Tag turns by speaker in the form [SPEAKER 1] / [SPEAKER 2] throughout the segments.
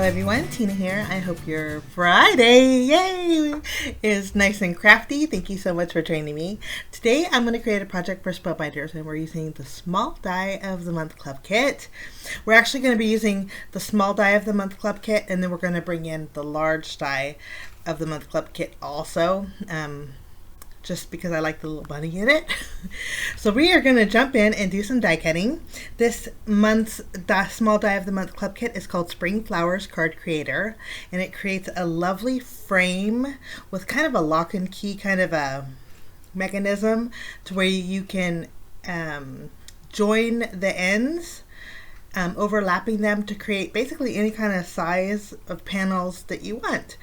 [SPEAKER 1] everyone, Tina here. I hope your Friday, yay, is nice and crafty. Thank you so much for joining me. Today I'm going to create a project for Spellbinders, and we're using the Small Die of the Month Club kit. We're actually going to be using the Small Die of the Month Club kit, and then we're going to bring in the Large Die of the Month Club kit also. Just because I like the little bunny in it. So we are going to jump in and do some die cutting. This month's Small Die of the Month Club kit is called Spring Flowers Card Creator, and it creates a lovely frame with kind of a lock and key kind of a mechanism to where you can join the ends, overlapping them to create basically any kind of size of panels that you want.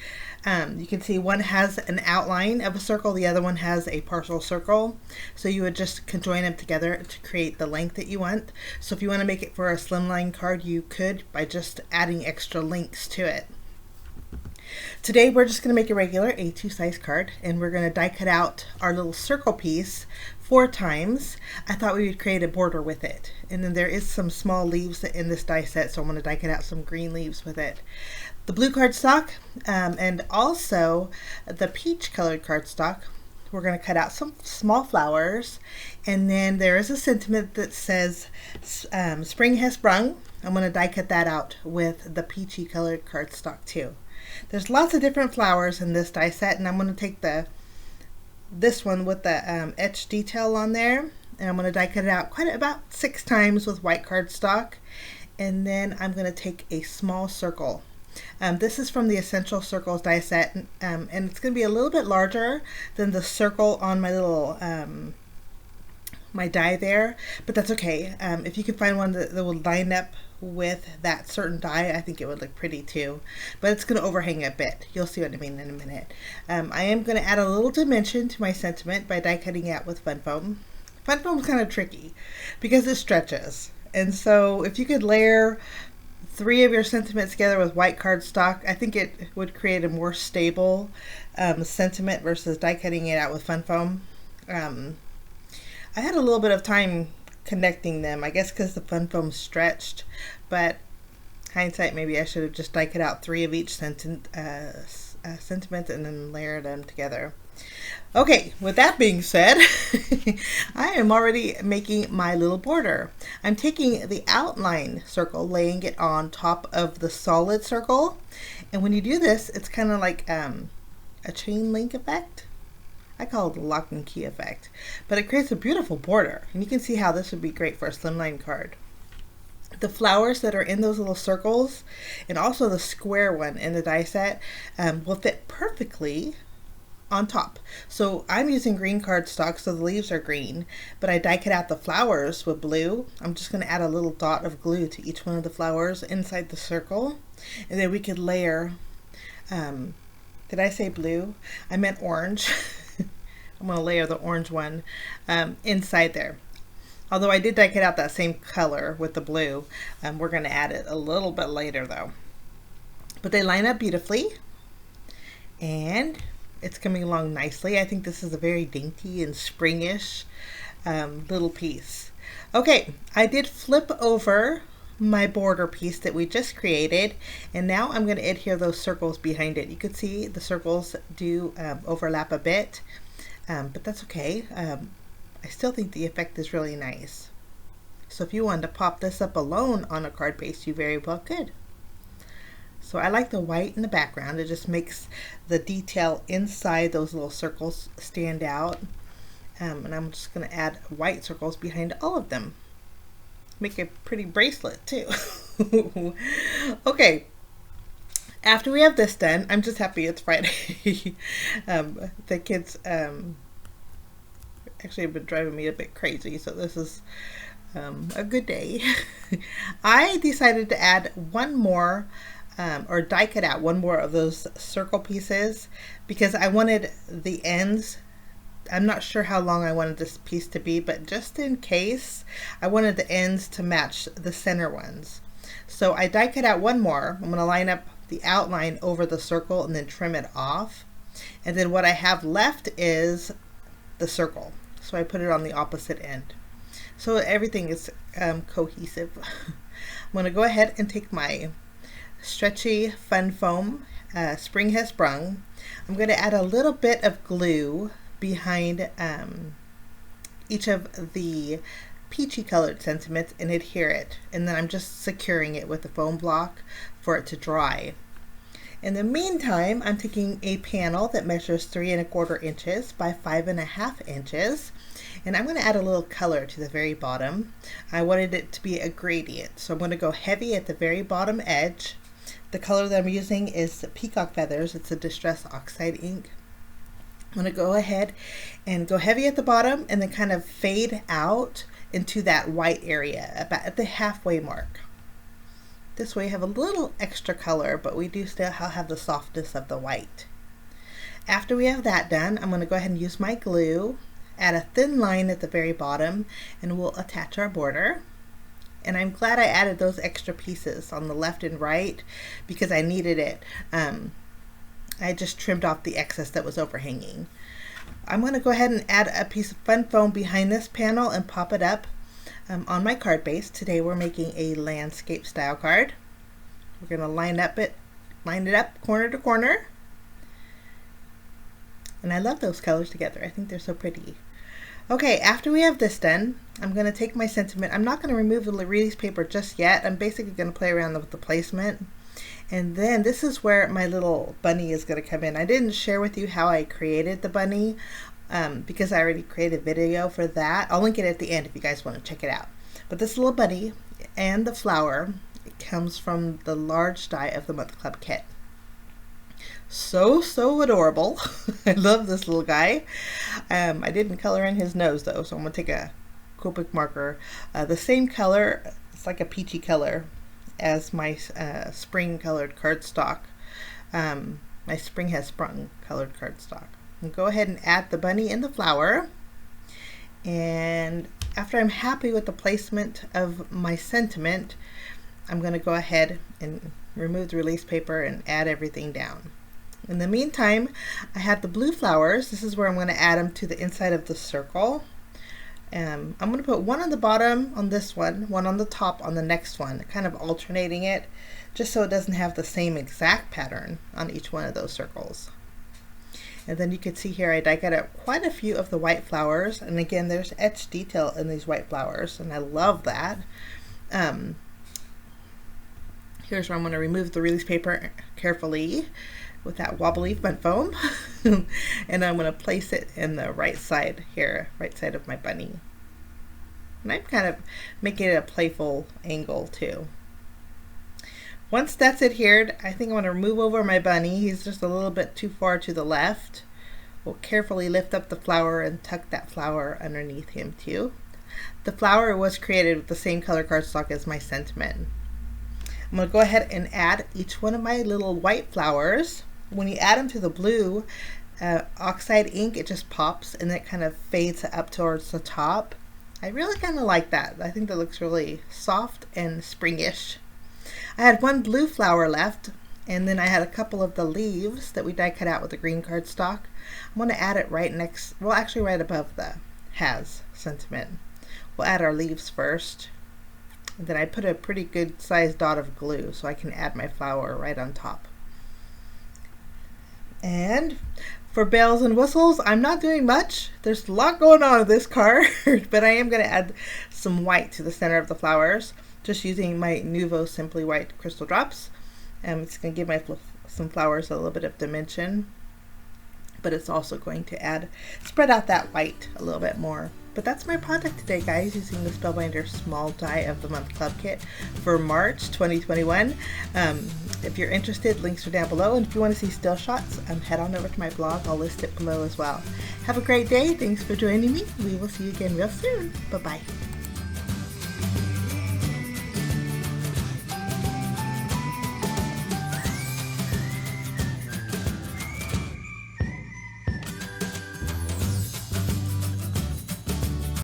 [SPEAKER 1] You can see one has an outline of a circle, the other one has a partial circle. So you would just conjoin them together to create the length that you want. So if you want to make it for a slimline card, you could by just adding extra links to it. Today we're just going to make a regular A2 size card, and we're going to die cut out our little circle piece 4 times. I thought we would create a border with it, and then there is some small leaves in this die set, so I'm going to die cut out some green leaves with it. The blue cardstock and also the peach colored cardstock, we're going to cut out some small flowers, and then there is a sentiment that says spring has sprung. I'm going to die cut that out with the peachy colored cardstock too. There's lots of different flowers in this die set, and I'm going to take this one with the etched detail on there, and I'm going to die cut it out about 6 times with white cardstock, and then I'm going to take a small circle. This is from the Essential Circles die set, and it's going to be a little bit larger than the circle on my little my die there, but that's okay. If you can find one that will line up with that certain die, I think it would look pretty too, but it's going to overhang a bit. You'll see what I mean in a minute. I am going to add a little dimension to my sentiment by die cutting out with fun foam. Fun foam is kind of tricky because it stretches, and so if you could layer 3 of your sentiments together with white cardstock, I think it would create a more stable sentiment versus die cutting it out with fun foam. I had a little bit of time connecting them, I guess because the fun foam stretched, but hindsight, maybe I should have just die cut out 3 of each sentiment and then layer them together. Okay, with that being said, I am already making my little border. I'm taking the outline circle, laying it on top of the solid circle, and when you do this, it's kind of like a chain link effect. I call it the lock and key effect, but it creates a beautiful border, and you can see how this would be great for a slimline card. The flowers that are in those little circles, and also the square one in the die set, will fit perfectly on top. So I'm using green cardstock, so the leaves are green, but I die cut out the flowers with blue. I'm just going to add a little dot of glue to each one of the flowers inside the circle, and then we could layer, did I say blue? I meant orange. I'm going to layer the orange one inside there. Although I did die cut out that same color with the blue, we're going to add it a little bit later though. But they line up beautifully, and it's coming along nicely. I think this is a very dainty and springish little piece. Okay, I did flip over my border piece that we just created, and now I'm going to adhere those circles behind it. You can see the circles do overlap a bit, but that's okay. I still think the effect is really nice. So if you wanted to pop this up alone on a card base, you very well could. So I like the white in the background. It just makes the detail inside those little circles stand out. And I'm just going to add white circles behind all of them. Make a pretty bracelet too. Okay. After we have this done, I'm just happy it's Friday. The kids actually have been driving me a bit crazy, so this is a good day. I decided to add one more or die cut out one more of those circle pieces because I wanted the ends. I'm not sure how long I wanted this piece to be, but just in case, I wanted the ends to match the center ones. So I die cut out one more. I'm going to line up the outline over the circle and then trim it off. And then what I have left is the circle. So I put it on the opposite end. So everything is cohesive. I'm going to go ahead and take my stretchy fun foam, Spring Has Sprung. I'm going to add a little bit of glue behind each of the peachy colored sentiments and adhere it, and then I'm just securing it with a foam block for it to dry. In the meantime, I'm taking a panel that measures 3¼ inches by 5½ inches, and I'm going to add a little color to the very bottom. I wanted it to be a gradient, so I'm going to go heavy at the very bottom edge. The color that I'm using is Peacock Feathers. It's a Distress Oxide ink. I'm going to go ahead and go heavy at the bottom and then kind of fade out into that white area about at the halfway mark. This way you have a little extra color, but we do still have the softness of the white. After we have that done, I'm going to go ahead and use my glue, add a thin line at the very bottom, and we'll attach our border. And I'm glad I added those extra pieces on the left and right because I needed it. I just trimmed off the excess that was overhanging. I'm going to go ahead and add a piece of fun foam behind this panel and pop it up on my card base. Today we're making a landscape style card. We're going to line it up corner to corner. And I love those colors together. I think they're so pretty. Okay, after we have this done, I'm going to take my sentiment. I'm not going to remove the release paper just yet. I'm basically going to play around with the placement. And then this is where my little bunny is going to come in. I didn't share with you how I created the bunny because I already created a video for that. I'll link it at the end if you guys want to check it out. But this little bunny and the flower, it comes from the large die of the Month Club kit. So adorable. I love this little guy. I didn't color in his nose though, so I'm going to take a Copic marker. The same color, it's like a peachy color as my spring colored cardstock. My Spring Has Sprung colored cardstock. And go ahead and add the bunny and the flower. And after I'm happy with the placement of my sentiment, I'm going to go ahead and remove the release paper and add everything down. In the meantime, I have the blue flowers. This is where I'm going to add them to the inside of the circle. I'm going to put one on the bottom on this one on the top on the next one, kind of alternating it just so it doesn't have the same exact pattern on each one of those circles. And then you can see here I die cut out quite a few of the white flowers, and again there's etched detail in these white flowers and I love that. Here's where I'm going to remove the release paper carefully with that wobbly fun foam and I'm going to place it in the right side here, right side of my bunny. And I'm kind of making it a playful angle too. Once that's adhered, I think I'm going to move over my bunny. He's just a little bit too far to the left. We'll carefully lift up the flower and tuck that flower underneath him too. The flower was created with the same color cardstock as my sentiment. I'm going to go ahead and add each one of my little white flowers. When you add them to the blue oxide ink, it just pops and it kind of fades up towards the top. I really kind of like that. I think that looks really soft and springish. I had one blue flower left, and then I had a couple of the leaves that we die cut out with the green cardstock. I'm going to add it right next, well actually right above the Has sentiment. We'll add our leaves first. And then I put a pretty good sized dot of glue so I can add my flower right on top. And for bells and whistles, I'm not doing much. There's a lot going on with this card, but I am going to add some white to the center of the flowers, just using my Nuvo Simply White crystal drops. It's going to give my some flowers a little bit of dimension, but it's also going to spread out that white a little bit more. But that's my project today, guys, using the Spellbinders Small Die of the Month Club Kit for March 2021. If you're interested, links are down below. And if you want to see still shots, head on over to my blog. I'll list it below as well. Have a great day. Thanks for joining me. We will see you again real soon. Bye-bye.